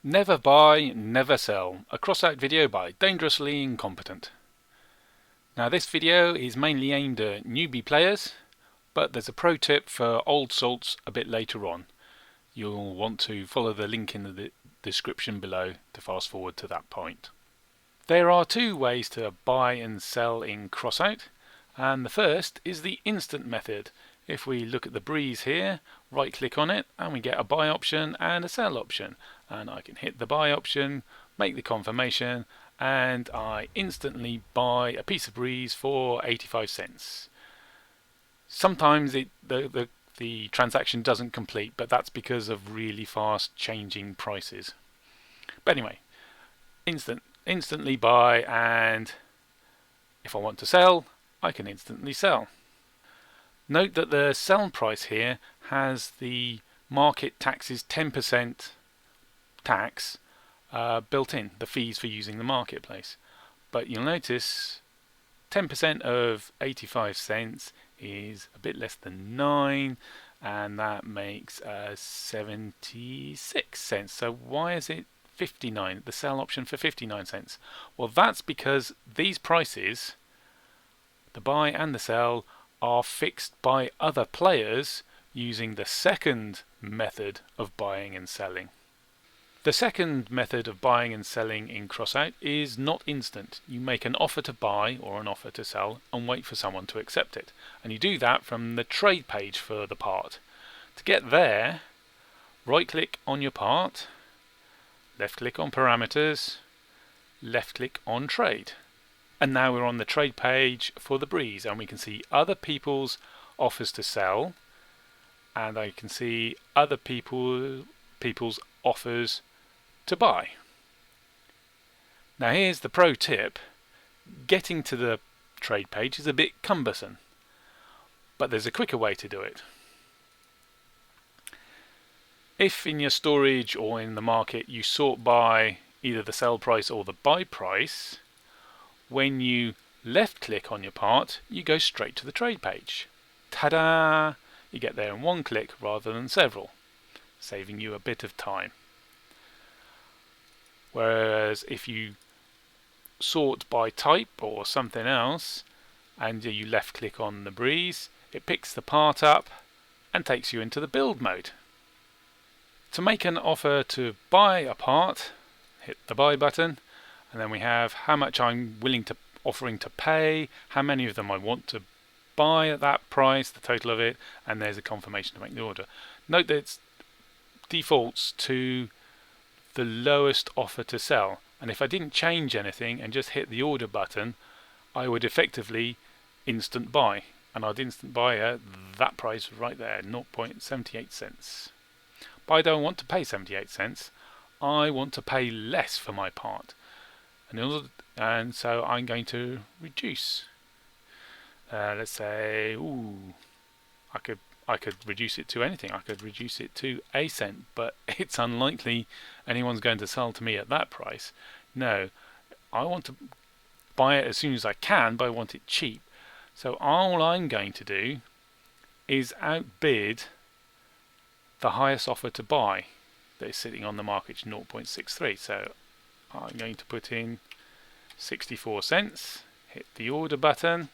Never buy, never sell. A Crossout video by Dangerously Incompetent. Now this video is mainly aimed at newbie players, but there's a pro tip for old salts a bit later on. You'll want to follow the link in the description below to fast forward to that point. There are two ways to buy and sell in Crossout, and the first is the instant method. If we look at the breeze here, right click on it and we get a buy option and a sell option, and I can hit the buy option, make the confirmation, and I instantly buy a piece of breeze for 85 cents. Sometimes the transaction doesn't complete, but that's because of really fast changing prices. But anyway, instantly buy, and if I want to sell, I can instantly sell. Note that the sell price here has the market taxes 10% tax built in, the fees for using the marketplace. But you'll notice 10% of 85 cents is a bit less than 9, and that makes 76 cents. So why is it 59, the sell option for 59 cents? Well, that's because these prices, the buy and the sell, are fixed by other players using the second method of buying and selling. The second method of buying and selling in Crossout is not instant. You make an offer to buy or an offer to sell and wait for someone to accept it. And you do that from the trade page for the part. To get there, right click on your part, left click on parameters, left click on trade. And now we're on the trade page for the breeze, and we can see other people's offers to sell, and I can see other people's offers to buy. Now here's the pro tip. Getting to the trade page is a bit cumbersome, but there's a quicker way to do it. If in your storage or in the market you sort by either the sell price or the buy price, when you left click on your part, you go straight to the trade page. Ta-da! You get there in one click rather than several, saving you a bit of time. Whereas if you sort by type or something else and you left click on the breeze, it picks the part up and takes you into the build mode. To make an offer to buy a part, hit the buy button, and then we have how much I'm offering to pay, how many of them I want to buy at that price, the total of it, and there's a confirmation to make the order. Note that it defaults to the lowest offer to sell, and if I didn't change anything and just hit the order button, I would effectively instant buy, and I'd instant buy at that price right there, 0.78 cents. But I don't want to pay 78 cents, I want to pay less for my part. And so I'm going to reduce. Let's say, I could reduce it to anything. I could reduce it to a cent, but it's unlikely anyone's going to sell to me at that price. No, I want to buy it as soon as I can, but I want it cheap. So all I'm going to do is outbid the highest offer to buy that is sitting on the market, 0.63. So I'm going to put in 64 cents, hit the order button,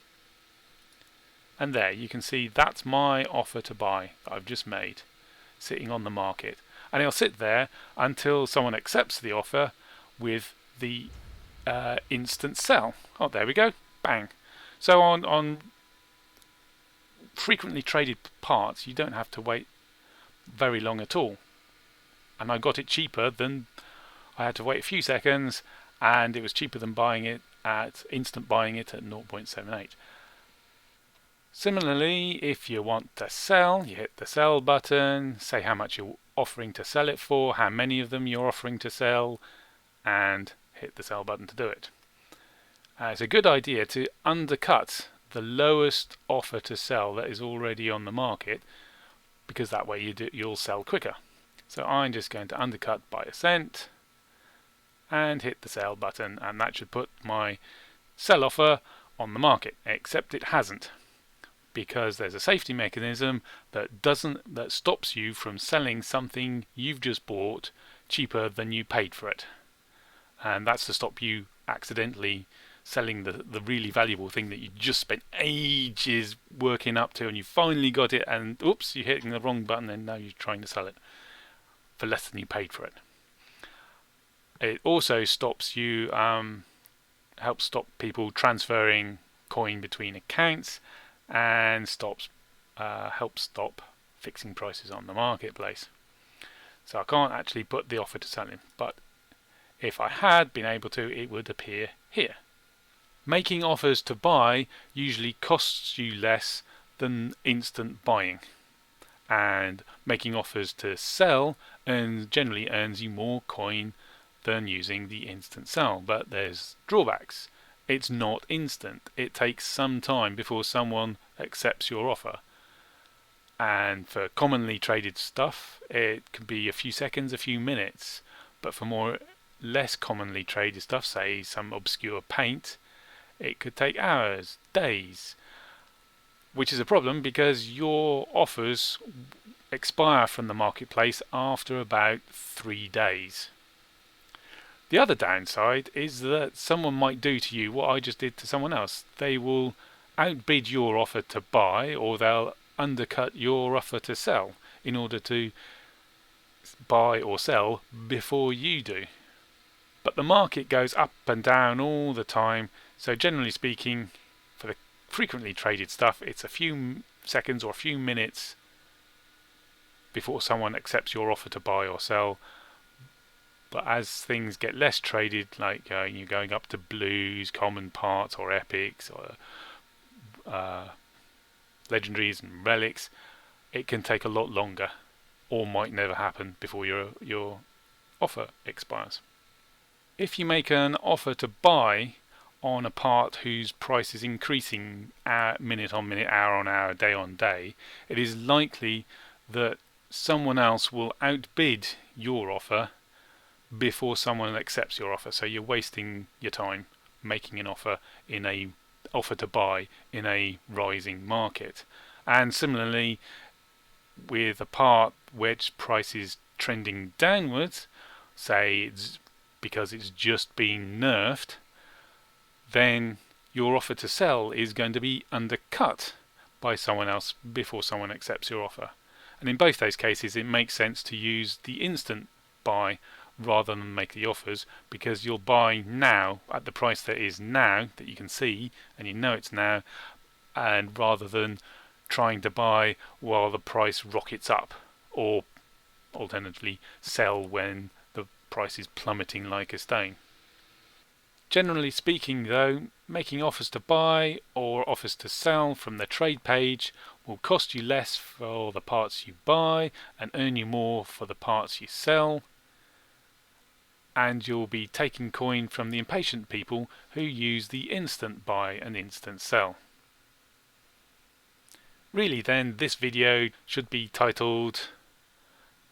and there you can see that's my offer to buy that I've just made sitting on the market, and it'll sit there until someone accepts the offer with the instant sell. Oh, there we go, bang. So on frequently traded parts you don't have to wait very long at all, and I got it cheaper than I had to wait a few seconds, and it was cheaper than buying it at instant buying it at 0.78. Similarly, if you want to sell, you hit the sell button, say how much you're offering to sell it for, how many of them you're offering to sell, and hit the sell button to do it. It's a good idea to undercut the lowest offer to sell that is already on the market, because that way you'll sell quicker. So I'm just going to undercut by a cent and hit the sell button, and that should put my sell offer on the market, except it hasn't, because there's a safety mechanism that stops you from selling something you've just bought cheaper than you paid for it. And that's to stop you accidentally selling the really valuable thing that you just spent ages working up to, and you finally got it, and oops, you're hitting the wrong button, and now you're trying to sell it for less than you paid for it. It also stops you, helps stop people transferring coin between accounts, and helps stop fixing prices on the marketplace. So I can't actually put the offer to sell in, but if I had been able to, it would appear here. Making offers to buy usually costs you less than instant buying, and making offers to sell generally earns you more coin than using the instant sell. But there's drawbacks. It's not instant. It takes some time before someone accepts your offer. And for commonly traded stuff, it can be a few seconds, a few minutes. But for less commonly traded stuff, say some obscure paint, it could take hours, days, which is a problem because your offers expire from the marketplace after about 3 days. The other downside is that someone might do to you what I just did to someone else. They will outbid your offer to buy, or they'll undercut your offer to sell in order to buy or sell before you do. But the market goes up and down all the time, so generally speaking, for the frequently traded stuff, it's a few seconds or a few minutes before someone accepts your offer to buy or sell. But as things get less traded, like you're going up to blues, common parts, or epics, or legendaries and relics, it can take a lot longer, or might never happen before your offer expires. If you make an offer to buy on a part whose price is increasing minute on minute, hour on hour, day on day, it is likely that someone else will outbid your offer before someone accepts your offer. So you're wasting your time making an offer to buy in a rising market. And similarly, with a part which price is trending downwards, say it's because it's just been nerfed, then your offer to sell is going to be undercut by someone else before someone accepts your offer. And in both those cases, it makes sense to use the instant buy rather than make the offers, because you'll buy now at the price that is now, that you can see and you know it's now, and rather than trying to buy while the price rockets up, or alternatively sell when the price is plummeting like a stone. Generally speaking though, making offers to buy or offers to sell from the trade page will cost you less for the parts you buy and earn you more for the parts you sell, and you'll be taking coin from the impatient people who use the instant buy and instant sell. Really then, this video should be titled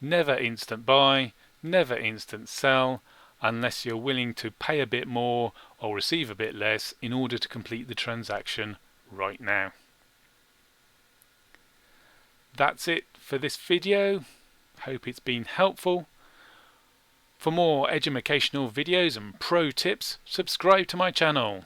Never Instant Buy, Never Instant Sell, unless you're willing to pay a bit more or receive a bit less in order to complete the transaction right now. That's it for this video. Hope it's been helpful. For more educational videos and pro tips, subscribe to my channel.